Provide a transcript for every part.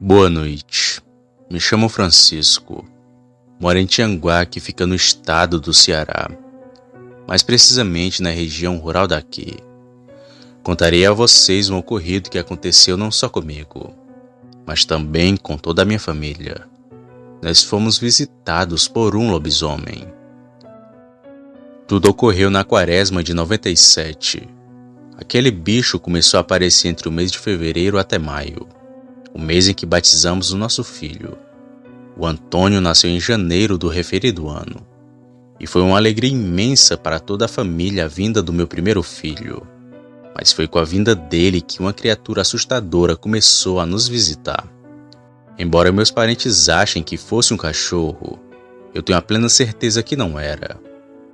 Boa noite. Me chamo Francisco. Moro em Tianguá, que fica no estado do Ceará, mais precisamente na região rural daqui. Contarei a vocês um ocorrido que aconteceu não só comigo, mas também com toda a minha família. Nós fomos visitados por um lobisomem. Tudo ocorreu na quaresma de 97. Aquele bicho começou a aparecer entre o mês de fevereiro até maio, o mês em que batizamos o nosso filho. O Antônio nasceu em janeiro do referido ano, e foi uma alegria imensa para toda a família a vinda do meu primeiro filho. Mas foi com a vinda dele que uma criatura assustadora começou a nos visitar. Embora meus parentes achem que fosse um cachorro, eu tenho a plena certeza que não era,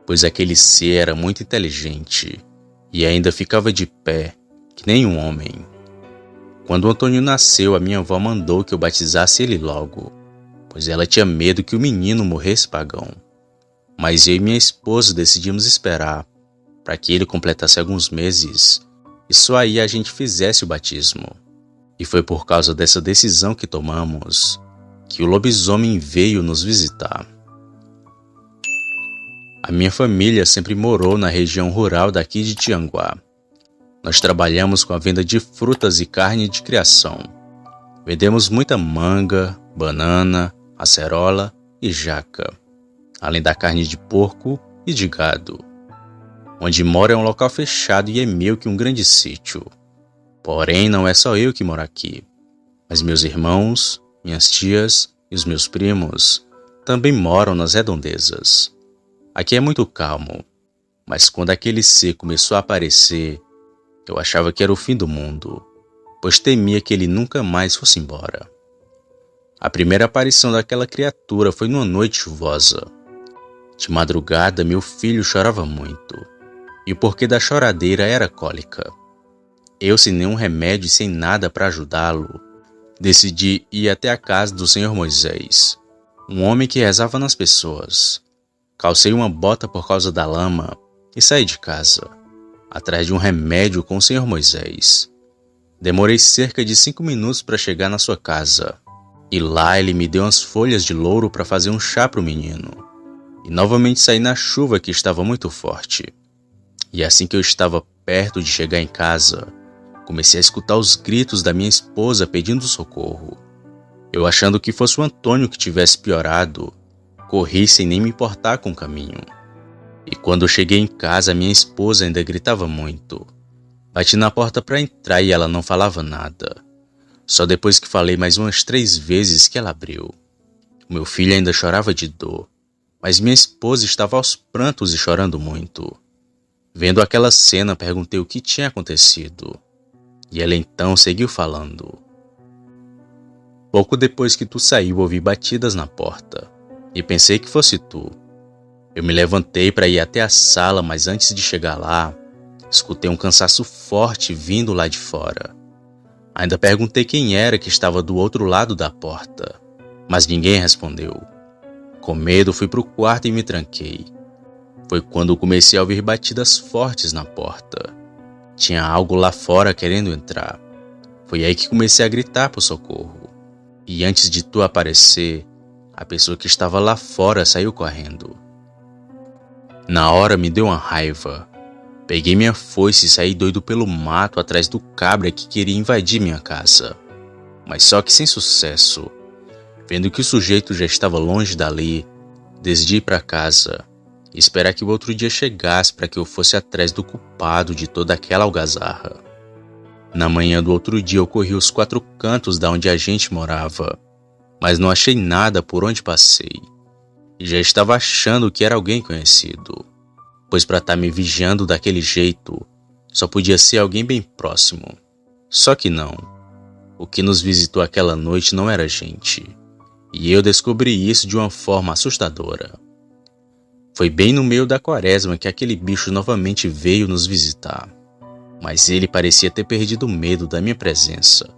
pois aquele ser era muito inteligente e ainda ficava de pé, que nem um homem. Quando o Antônio nasceu, a minha avó mandou que eu batizasse ele logo, pois ela tinha medo que o menino morresse pagão. Mas eu e minha esposa decidimos esperar para que ele completasse alguns meses e só aí a gente fizesse o batismo. E foi por causa dessa decisão que tomamos que o lobisomem veio nos visitar. A minha família sempre morou na região rural daqui de Tianguá. Nós trabalhamos com a venda de frutas e carne de criação. Vendemos muita manga, banana, acerola e jaca, além da carne de porco e de gado. Onde moro é um local fechado e é meio que um grande sítio. Porém, não é só eu que moro aqui, mas meus irmãos, minhas tias e os meus primos também moram nas redondezas. Aqui é muito calmo, mas quando aquele ser começou a aparecer, eu achava que era o fim do mundo, pois temia que ele nunca mais fosse embora. A primeira aparição daquela criatura foi numa noite chuvosa. De madrugada, meu filho chorava muito, e o porquê da choradeira era cólica. Eu, sem nenhum remédio e sem nada para ajudá-lo, decidi ir até a casa do Senhor Moisés, um homem que rezava nas pessoas. Calcei uma bota por causa da lama e saí de casa, atrás de um remédio com o Senhor Moisés. Demorei cerca de 5 minutos para chegar na sua casa. E lá ele me deu umas folhas de louro para fazer um chá para o menino. E novamente saí na chuva que estava muito forte. E assim que eu estava perto de chegar em casa, comecei a escutar os gritos da minha esposa pedindo socorro. Eu, achando que fosse o Antônio que tivesse piorado, corri sem nem me importar com o caminho. E quando eu cheguei em casa, minha esposa ainda gritava muito. Bati na porta para entrar e ela não falava nada. Só depois que falei mais umas 3 vezes que ela abriu. O meu filho ainda chorava de dor, mas minha esposa estava aos prantos e chorando muito. Vendo aquela cena, perguntei o que tinha acontecido. E ela então seguiu falando. Pouco depois que tu saiu, ouvi batidas na porta, e pensei que fosse tu. Eu me levantei para ir até a sala, mas antes de chegar lá, escutei um cansaço forte vindo lá de fora. Ainda perguntei quem era que estava do outro lado da porta, mas ninguém respondeu. Com medo, fui para o quarto e me tranquei. Foi quando comecei a ouvir batidas fortes na porta. Tinha algo lá fora querendo entrar. Foi aí que comecei a gritar por socorro. E antes de tu aparecer, a pessoa que estava lá fora saiu correndo. Na hora me deu uma raiva. Peguei minha foice e saí doido pelo mato atrás do cabra que queria invadir minha casa. Mas só que sem sucesso. Vendo que o sujeito já estava longe dali, decidi ir para casa e esperar que o outro dia chegasse para que eu fosse atrás do culpado de toda aquela algazarra. Na manhã do outro dia eu corri os 4 cantos da onde a gente morava, mas não achei nada por onde passei. E já estava achando que era alguém conhecido, pois para estar me vigiando daquele jeito, só podia ser alguém bem próximo. Só que não. O que nos visitou aquela noite não era gente, e eu descobri isso de uma forma assustadora. Foi bem no meio da quaresma que aquele bicho novamente veio nos visitar, mas ele parecia ter perdido o medo da minha presença,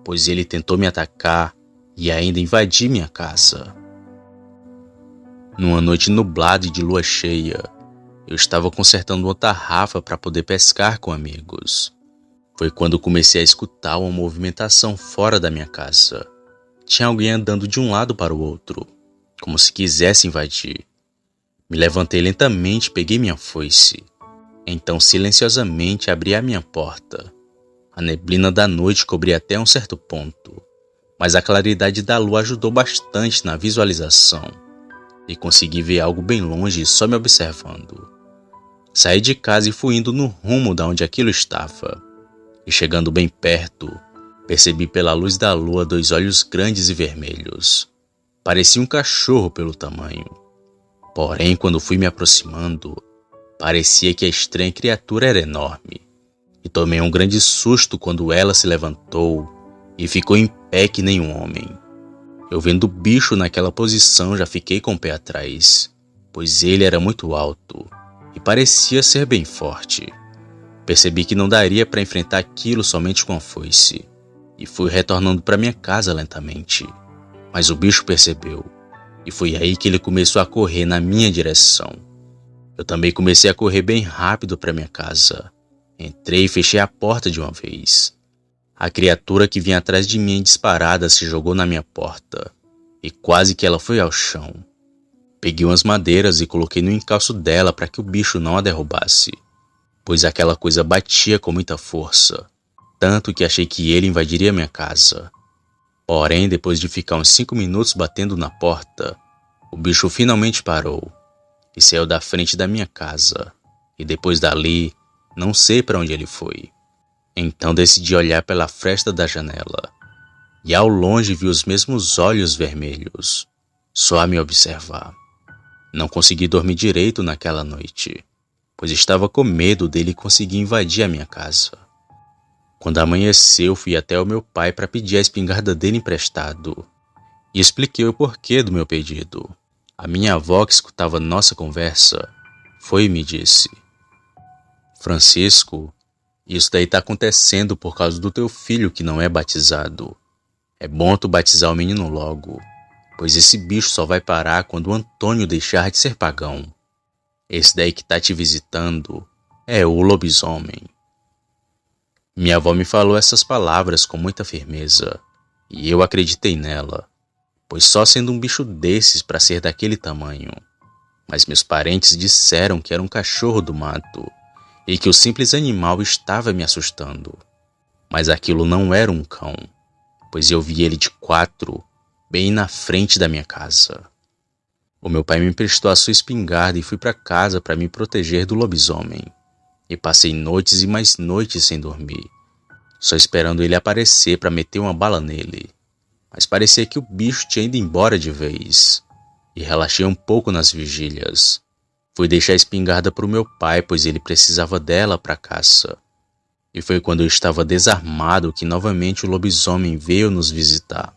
pois ele tentou me atacar e ainda invadir minha casa. Numa noite nublada e de lua cheia, eu estava consertando uma tarrafa para poder pescar com amigos. Foi quando comecei a escutar uma movimentação fora da minha casa. Tinha alguém andando de um lado para o outro, como se quisesse invadir. Me levantei lentamente e peguei minha foice. Então, silenciosamente, abri a minha porta. A neblina da noite cobria até um certo ponto, mas a claridade da lua ajudou bastante na visualização e consegui ver algo bem longe só me observando. Saí de casa e fui indo no rumo da onde aquilo estava. E chegando bem perto, percebi pela luz da lua 2 olhos grandes e vermelhos. Parecia um cachorro pelo tamanho. Porém, quando fui me aproximando, parecia que a estranha criatura era enorme. E tomei um grande susto quando ela se levantou e ficou em pé que nem um homem. Eu vendo o bicho naquela posição já fiquei com o pé atrás, pois ele era muito alto e parecia ser bem forte. Percebi que não daria para enfrentar aquilo somente com a foice e fui retornando para minha casa lentamente. Mas o bicho percebeu e foi aí que ele começou a correr na minha direção. Eu também comecei a correr bem rápido para minha casa. Entrei e fechei a porta de uma vez. A criatura que vinha atrás de mim disparada se jogou na minha porta e quase que ela foi ao chão. Peguei umas madeiras e coloquei no encalço dela para que o bicho não a derrubasse, pois aquela coisa batia com muita força, tanto que achei que ele invadiria minha casa. Porém, depois de ficar uns 5 minutos batendo na porta, o bicho finalmente parou e saiu da frente da minha casa, e depois dali, não sei para onde ele foi. Então decidi olhar pela fresta da janela, e ao longe vi os mesmos olhos vermelhos, só a me observar. Não consegui dormir direito naquela noite, pois estava com medo dele conseguir invadir a minha casa. Quando amanheceu, fui até o meu pai para pedir a espingarda dele emprestado, e expliquei o porquê do meu pedido. A minha avó, que escutava nossa conversa, foi e me disse: Francisco, isso daí tá acontecendo por causa do teu filho que não é batizado. É bom tu batizar o menino logo, pois esse bicho só vai parar quando o Antônio deixar de ser pagão. Esse daí que tá te visitando é o lobisomem. Minha avó me falou essas palavras com muita firmeza, e eu acreditei nela, pois só sendo um bicho desses para ser daquele tamanho. Mas meus parentes disseram que era um cachorro do mato e que o simples animal estava me assustando. Mas aquilo não era um cão, pois eu vi ele de 4, bem na frente da minha casa. O meu pai me emprestou a sua espingarda e fui para casa para me proteger do lobisomem. E passei noites e mais noites sem dormir, só esperando ele aparecer para meter uma bala nele. Mas parecia que o bicho tinha ido embora de vez, e relaxei um pouco nas vigílias. Fui deixar a espingarda para o meu pai, pois ele precisava dela para a caça. E foi quando eu estava desarmado que novamente o lobisomem veio nos visitar,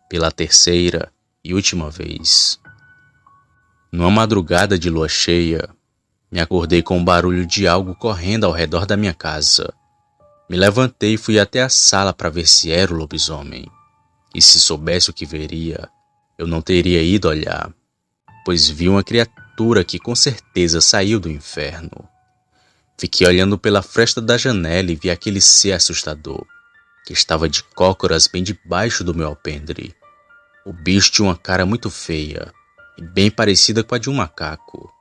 pela terceira e última vez. Numa madrugada de lua cheia, me acordei com o barulho de algo correndo ao redor da minha casa. Me levantei e fui até a sala para ver se era o lobisomem. E se soubesse o que veria, eu não teria ido olhar, pois vi uma criatura que com certeza saiu do inferno. Fiquei olhando pela fresta da janela e vi aquele ser assustador, que estava de cócoras bem debaixo do meu alpendre. O bicho tinha uma cara muito feia e bem parecida com a de um macaco,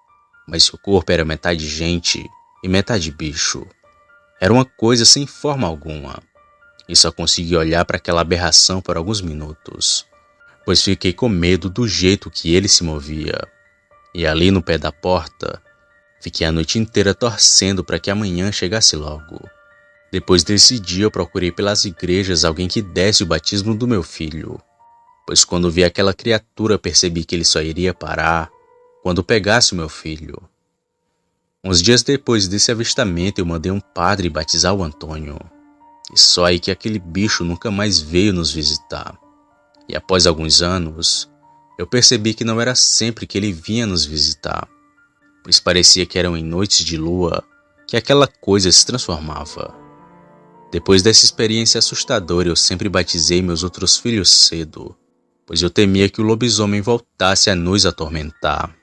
mas seu corpo era metade gente e metade bicho. Era uma coisa sem forma alguma, e só consegui olhar para aquela aberração por alguns minutos, pois fiquei com medo do jeito que ele se movia. E ali no pé da porta, fiquei a noite inteira torcendo para que amanhã chegasse logo. Depois desse dia eu procurei pelas igrejas alguém que desse o batismo do meu filho, pois quando vi aquela criatura percebi que ele só iria parar quando pegasse o meu filho. Uns dias depois desse avistamento eu mandei um padre batizar o Antônio, e só aí que aquele bicho nunca mais veio nos visitar. E após alguns anos, eu percebi que não era sempre que ele vinha nos visitar, pois parecia que eram em noites de lua que aquela coisa se transformava. Depois dessa experiência assustadora, eu sempre batizei meus outros filhos cedo, pois eu temia que o lobisomem voltasse a nos atormentar.